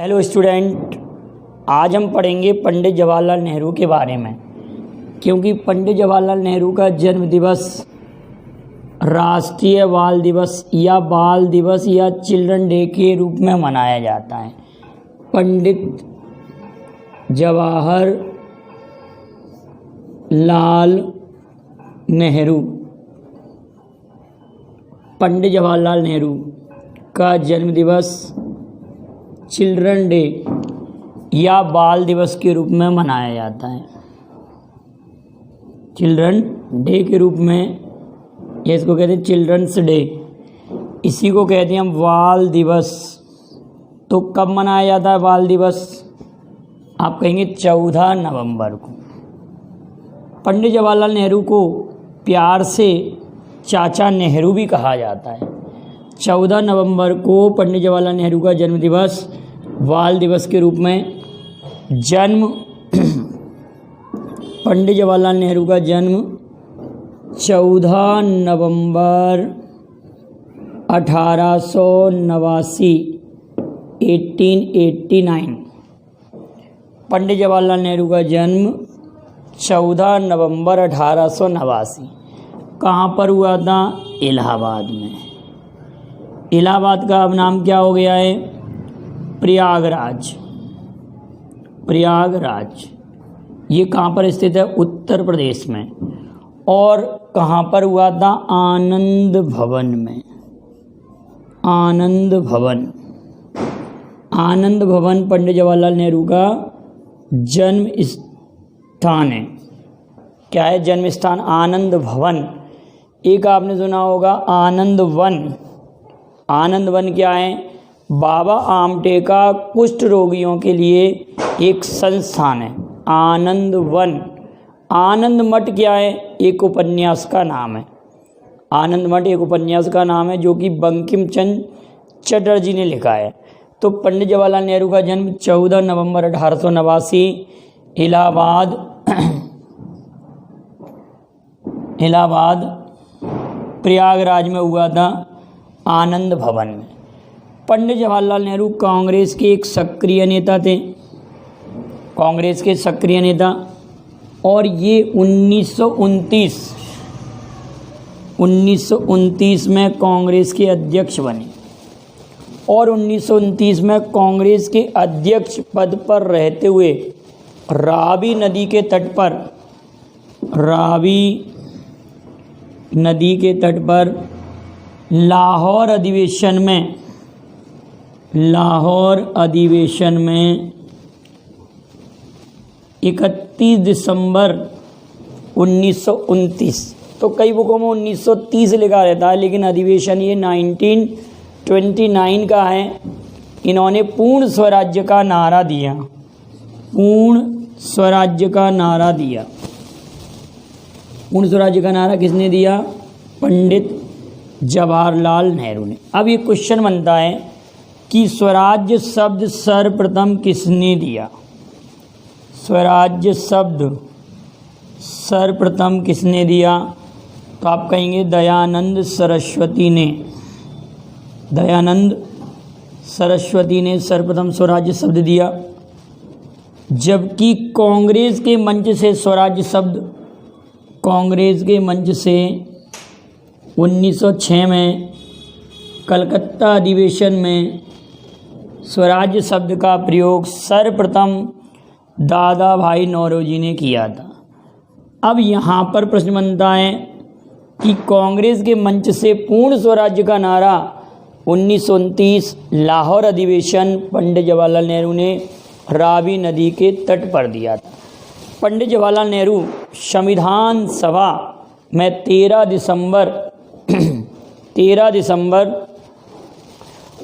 Hello student, आज हम पढ़ेंगे पंडित जवाहरलाल नेहरू के बारे में, क्योंकि पंडित जवाहरलाल नेहरू का जन्म दिवस राष्ट्रीय बाल दिवस या चिल्ड्रन डे के रूप में मनाया जाता है। पंडित जवाहरलाल नेहरू, पंडित जवाहरलाल नेहरू का जन्म दिवस चिल्ड्रन डे या बाल दिवस के रूप में मनाया जाता है। चिल्ड्रन डे के रूप में, या इसको कहते हैं चिल्ड्रंस डे, इसी को कहते हैं हम बाल दिवस। तो कब मनाया जाता है बाल दिवस? आप कहेंगे 14 नवंबर को। पंडित जवाहरलाल नेहरू को प्यार से चाचा नेहरू भी कहा जाता है। 14 नवंबर को पंडित जवाहरलाल नेहरू का जन्म दिवस बाल दिवस के रूप में पंडित जवाहरलाल नेहरू का जन्म 14 नवंबर 1889 1889। पंडित जवाहरलाल नेहरू का जन्म 14 नवंबर 1889 कहाँ पर हुआ था? इलाहाबाद में। इलाहाबाद का अब नाम क्या हो गया है? प्रयागराज। प्रयागराज ये कहाँ पर स्थित है? उत्तर प्रदेश में। और कहाँ पर हुआ था? आनंद भवन में। आनंद भवन। आनंद भवन पंडित जवाहरलाल नेहरू का जन्म स्थान है। क्या है जन्म स्थान? आनंद भवन। एक आपने सुना होगा आनंद वन। आनंद वन क्या है? बाबा आमटे का कुष्ठ रोगियों के लिए एक संस्थान है, आनंद वन। आनंद मठ क्या है? एक उपन्यास का नाम है। आनंद मठ एक उपन्यास का नाम है जो कि बंकिम चंद्र चटर्जी ने लिखा है। तो पंडित जवाहरलाल नेहरू का जन्म 14 नवंबर 1889 इलाहाबाद प्रयागराज में हुआ था, आनंद भवन में। पंडित जवाहरलाल नेहरू कांग्रेस के एक सक्रिय नेता थे। कांग्रेस के सक्रिय नेता। और ये 1929 में कांग्रेस के अध्यक्ष बने। और 1929 में कांग्रेस के अध्यक्ष पद पर रहते हुए रावी नदी के तट पर लाहौर अधिवेशन में 31 दिसंबर 1929, तो कई बुकों में 1930 लिखा रहता है, लेकिन अधिवेशन ये 1929 का है। इन्होंने पूर्ण स्वराज्य का नारा दिया। पूर्ण स्वराज्य का नारा दिया। पूर्ण स्वराज्य का नारा किसने दिया? पंडित जवाहरलाल नेहरू ने। अब ये क्वेश्चन बनता है कि स्वराज्य शब्द सर्वप्रथम किसने दिया? स्वराज्य शब्द सर्वप्रथम किसने दिया? तो आप कहेंगे दयानंद सरस्वती ने। दयानंद सरस्वती ने सर्वप्रथम स्वराज्य शब्द दिया। जबकि कांग्रेस के मंच से स्वराज्य शब्द, कांग्रेस के मंच से 1906 में कलकत्ता अधिवेशन में स्वराज्य शब्द का प्रयोग सर्वप्रथम दादा भाई नौरोजी ने किया था। अब यहाँ पर प्रश्न बनता है कि कांग्रेस के मंच से पूर्ण स्वराज्य का नारा 1929 लाहौर अधिवेशन पंडित जवाहरलाल नेहरू ने रावी नदी के तट पर दिया था। पंडित जवाहरलाल नेहरू संविधान सभा में 13 दिसंबर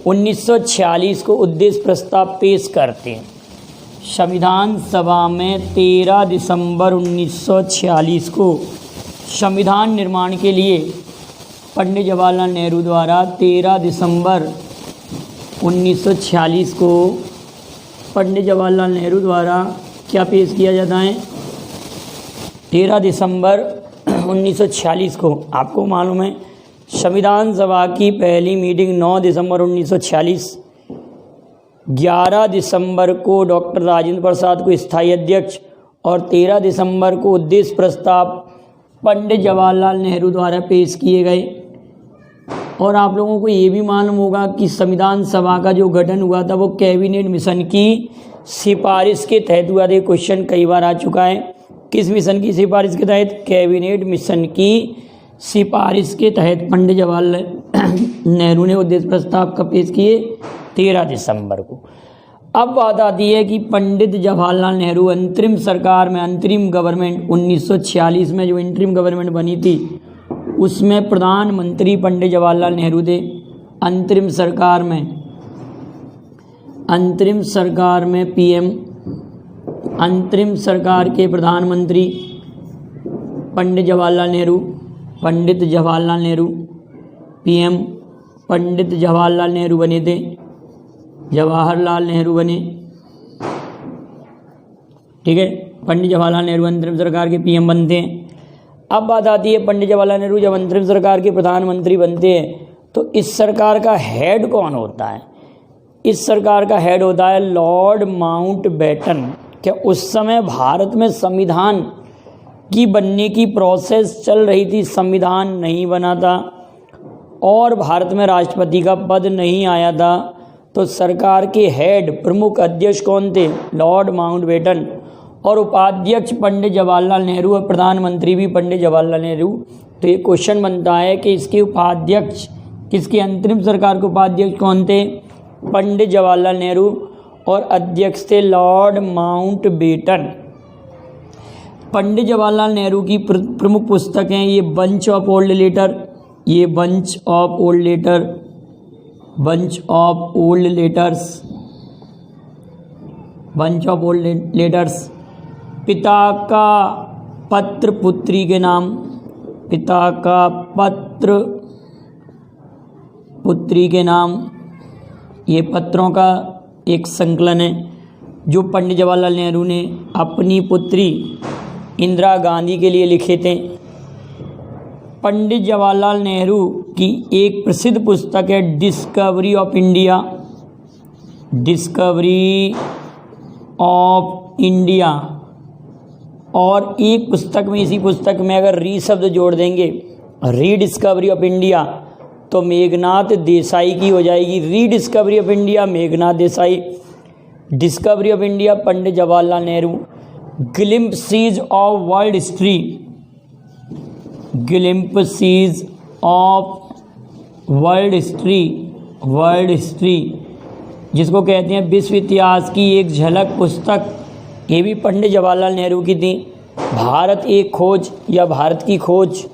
1946 को उद्देश्य प्रस्ताव पेश करते हैं। संविधान सभा में 13 दिसंबर 1946 को संविधान निर्माण के लिए पंडित जवाहरलाल नेहरू द्वारा 13 दिसंबर 1946 को पंडित जवाहरलाल नेहरू द्वारा क्या पेश किया जाता है? 13 दिसंबर 1946 को आपको मालूम है संविधान सभा की पहली मीटिंग 9 दिसंबर 1946 11 दिसंबर को डॉक्टर राजेंद्र प्रसाद को स्थायी अध्यक्ष और 13 दिसंबर को उद्देश्य प्रस्ताव पंडित जवाहरलाल नेहरू द्वारा पेश किए गए। और आप लोगों को ये भी मालूम होगा कि संविधान सभा का जो गठन हुआ था वो कैबिनेट मिशन की सिफारिश के तहत हुआ था। ये क्वेश्चन कई बार आ चुका है। किस मिशन की सिफारिश के तहत? कैबिनेट मिशन की सिफारिश के तहत पंडित जवाहरलाल नेहरू ने उद्देश्य प्रस्ताव कब पेश किए? 13 दिसंबर को। अब बात आती है कि पंडित जवाहरलाल नेहरू अंतरिम सरकार में, अंतरिम गवर्नमेंट 1946 में जो इंटरिम गवर्नमेंट बनी थी उसमें प्रधानमंत्री पंडित जवाहरलाल नेहरू थे। अंतरिम सरकार में पीएम, अंतरिम सरकार के प्रधानमंत्री पंडित जवाहरलाल नेहरू, पीएम पंडित जवाहरलाल नेहरू बने थे। जवाहरलाल नेहरू बने, ठीक है। पंडित जवाहरलाल नेहरू अंतरिम सरकार के पीएम बनते हैं। अब बात आती है पंडित जवाहरलाल नेहरू जब अंतरिम सरकार के प्रधानमंत्री बनते हैं तो इस सरकार का हेड कौन होता है? इस सरकार का हेड होता है लॉर्ड माउंटबेटन। क्या उस समय भारत में संविधान की बनने की प्रोसेस चल रही थी, संविधान नहीं बना था और भारत में राष्ट्रपति का पद नहीं आया था, तो सरकार के हेड प्रमुख अध्यक्ष कौन थे? Lord Mountbatten. और उपाध्यक्ष पंडित जवाहरलाल नेहरू और प्रधानमंत्री भी पंडित जवाहरलाल नेहरू। तो ये क्वेश्चन बनता है कि इसके उपाध्यक्ष, किसके अंतरिम सरकार के उपाध्यक्ष कौन थे? पंडित जवाहरलाल नेहरू और अध्यक्ष थे लॉर्ड माउंटबेटन। पंडित जवाहरलाल नेहरू की प्रमुख पुस्तकें ये बंच ऑफ ओल्ड लेटर, ये बंच ऑफ ओल्ड लेटर्स, पिता का पत्र पुत्री के नाम, पिता का पत्र पुत्री के नाम, ये पत्रों का एक संकलन है जो पंडित जवाहरलाल नेहरू ने अपनी पुत्री इंदिरा गांधी के लिए लिखे थे। पंडित जवाहरलाल नेहरू की एक प्रसिद्ध पुस्तक है डिस्कवरी ऑफ इंडिया। और एक पुस्तक में, इसी पुस्तक में अगर री शब्द जोड़ देंगे, रीडिस्कवरी ऑफ इंडिया, तो मेघनाथ देसाई की हो जाएगी। Rediscovery of India Meghnad Desai, discovery of India Pandit Jawaharlal Nehru. Glimpses of world history, glimpses of world history जिसको कहते हैं विश्व इतिहास की एक झलक पुस्तक, ये भी पंडित जवाहरलाल नेहरू की थी। भारत एक खोज या भारत की खोज,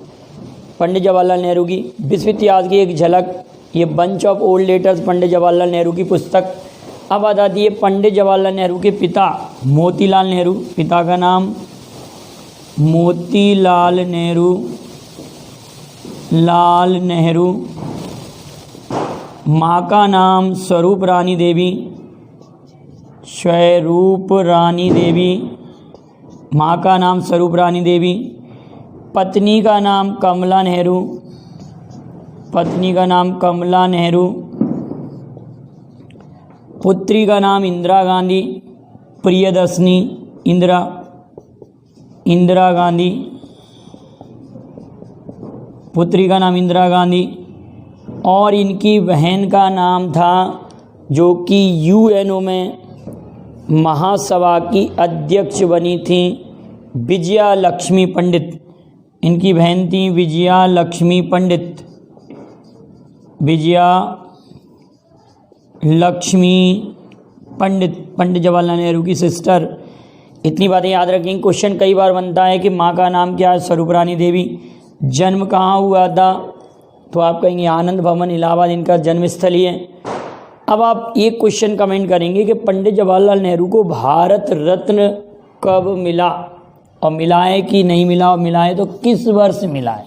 पंडित जवाहरलाल नेहरू की। विश्व इतिहास की एक झलक, ये बंच ऑफ ओल्ड लेटर्स पंडित जवाहरलाल नेहरू की पुस्तक। अब बात आती है पंडित जवाहरलाल नेहरू के पिता मोतीलाल नेहरू, पिता का नाम मोतीलाल नेहरू, माँ का नाम स्वरूप रानी देवी, माँ का नाम स्वरूप रानी देवी, पत्नी का नाम कमला नेहरू, पुत्री का नाम इंदिरा गांधी, प्रियदर्शनी इंदिरा गांधी, पुत्री का नाम इंदिरा गांधी। और इनकी बहन का नाम था, जो कि यूएनओ में महासभा की अध्यक्ष बनी थी, विजया लक्ष्मी पंडित। इनकी बहन थी विजया लक्ष्मी पंडित, पंडित जवाहरलाल नेहरू की सिस्टर। इतनी बातें याद रखेंगे। क्वेश्चन कई बार बनता है कि माँ का नाम क्या है? स्वरूप रानी देवी। जन्म कहाँ हुआ था? तो आप कहेंगे आनंद भवन इलाहाबाद इनका जन्मस्थल ही है। अब आप ये क्वेश्चन कमेंट करेंगे कि पंडित जवाहरलाल नेहरू को भारत रत्न कब मिला, और मिला है कि नहीं मिला, और मिला है तो किस वर्ष मिला है।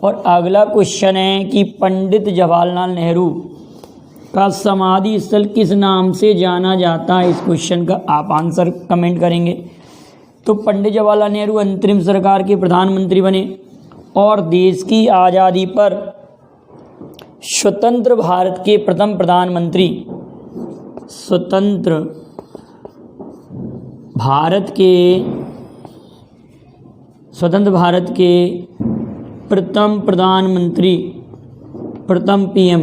और अगला क्वेश्चन है कि पंडित जवाहरलाल नेहरू का समाधि स्थल किस नाम से जाना जाता है? इस क्वेश्चन का आप आंसर कमेंट करेंगे। तो पंडित जवाहरलाल नेहरू अंतरिम सरकार के प्रधानमंत्री बने और देश की आज़ादी पर स्वतंत्र भारत के प्रथम प्रधानमंत्री स्वतंत्र भारत के प्रथम प्रधानमंत्री, प्रथम पीएम।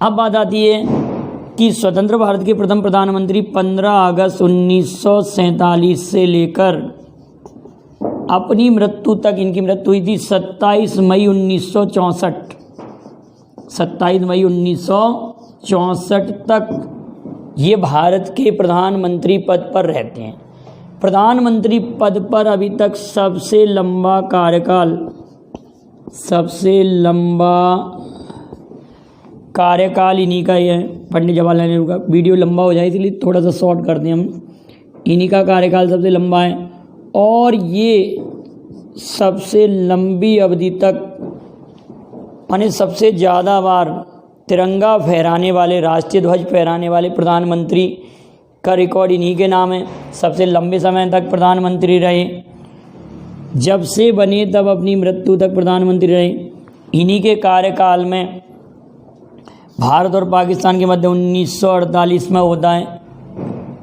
अब बात आती है कि स्वतंत्र भारत के प्रथम प्रधानमंत्री 15 अगस्त 1947 से लेकर अपनी मृत्यु तक, इनकी मृत्यु हुई थी 27 मई 1964, 27 मई 1964 तक ये भारत के प्रधानमंत्री पद पर रहते हैं। प्रधानमंत्री पद पर अभी तक सबसे लंबा कार्यकाल इन्हीं का ही है, पंडित जवाहरलाल नेहरू का। वीडियो लंबा हो जाए इसलिए थोड़ा सा शॉर्ट कर दें हम। इन्हीं का कार्यकाल सबसे लंबा है और ये सबसे लंबी अवधि तक, यानी सबसे ज़्यादा बार तिरंगा फहराने वाले, राष्ट्रीय ध्वज फहराने वाले प्रधानमंत्री का रिकॉर्ड इन्हीं के नाम है। सबसे लंबे समय तक प्रधानमंत्री रहे, जब से बने तब अपनी मृत्यु तक प्रधानमंत्री रहे। इन्हीं के कार्यकाल में भारत और पाकिस्तान के मध्य 1948 में होता है।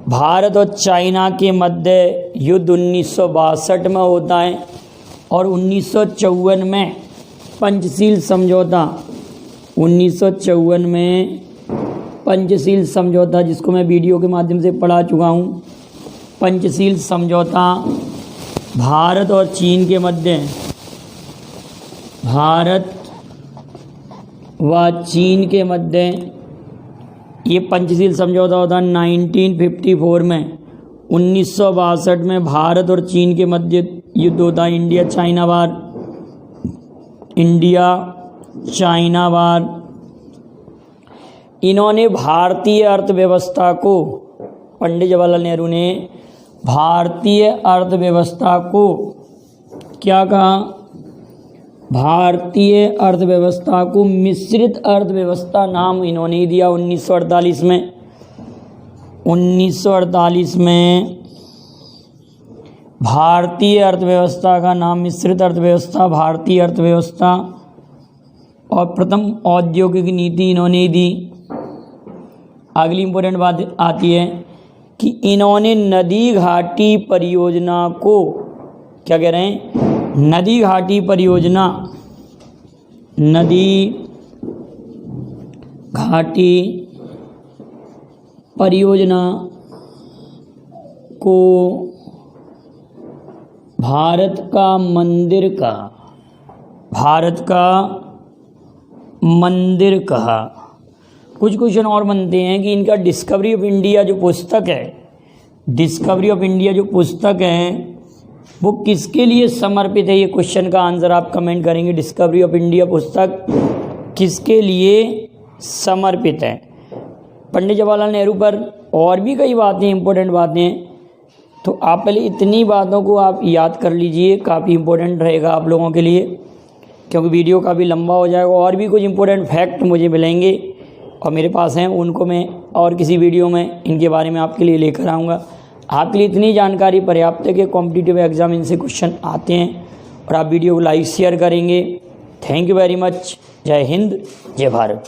भारत और चाइना के मध्य युद्ध 1962 में होता है और 1954 में पंचशील समझौता, 1954 में पंचशील समझौता, जिसको मैं वीडियो के माध्यम से पढ़ा चुका हूँ। पंचशील समझौता भारत और चीन के मध्य, भारत व चीन के मध्य ये पंचशील समझौता होता 1954 में। 1962 में भारत और चीन के मध्य युद्ध होता है, इंडिया चाइना वार। इन्होंने भारतीय अर्थव्यवस्था को, पंडित जवाहरलाल नेहरू ने भारतीय अर्थव्यवस्था को क्या कहा? भारतीय अर्थव्यवस्था को मिश्रित अर्थव्यवस्था नाम इन्होंने ही दिया 1948 में। 1948 में भारतीय अर्थव्यवस्था का नाम मिश्रित अर्थव्यवस्था, भारतीय अर्थव्यवस्था, और प्रथम औद्योगिक नीति इन्होंने दी। अगली इम्पोर्टेंट बात आती है कि इन्होंने नदी घाटी परियोजना को, क्या कह रहे हैं? नदी घाटी परियोजना को भारत का मंदिर कहा। कुछ क्वेश्चन और बनते हैं कि इनका डिस्कवरी ऑफ इंडिया जो पुस्तक है, वो किसके लिए समर्पित है? ये क्वेश्चन का आंसर आप कमेंट करेंगे। डिस्कवरी ऑफ इंडिया पुस्तक किसके लिए समर्पित है? पंडित जवाहरलाल नेहरू पर और भी कई बातें, इंपॉर्टेंट बातें हैं, तो आप पहले इतनी बातों को आप याद कर लीजिए, काफ़ी इंपॉर्टेंट रहेगा आप लोगों के लिए, क्योंकि वीडियो काफ़ी लंबा हो जाएगा। और भी कुछ इंपॉर्टेंट फैक्ट मुझे मिलेंगे और मेरे पास हैं, उनको मैं और किसी वीडियो में इनके बारे में आपके लिए लेकर आऊँगा। आपके लिए इतनी जानकारी पर्याप्त है कि कॉम्पिटिटिव एग्ज़ाम इनसे क्वेश्चन आते हैं, और आप वीडियो को लाइक शेयर करेंगे। Thank you very much. जय हिंद, जय भारत।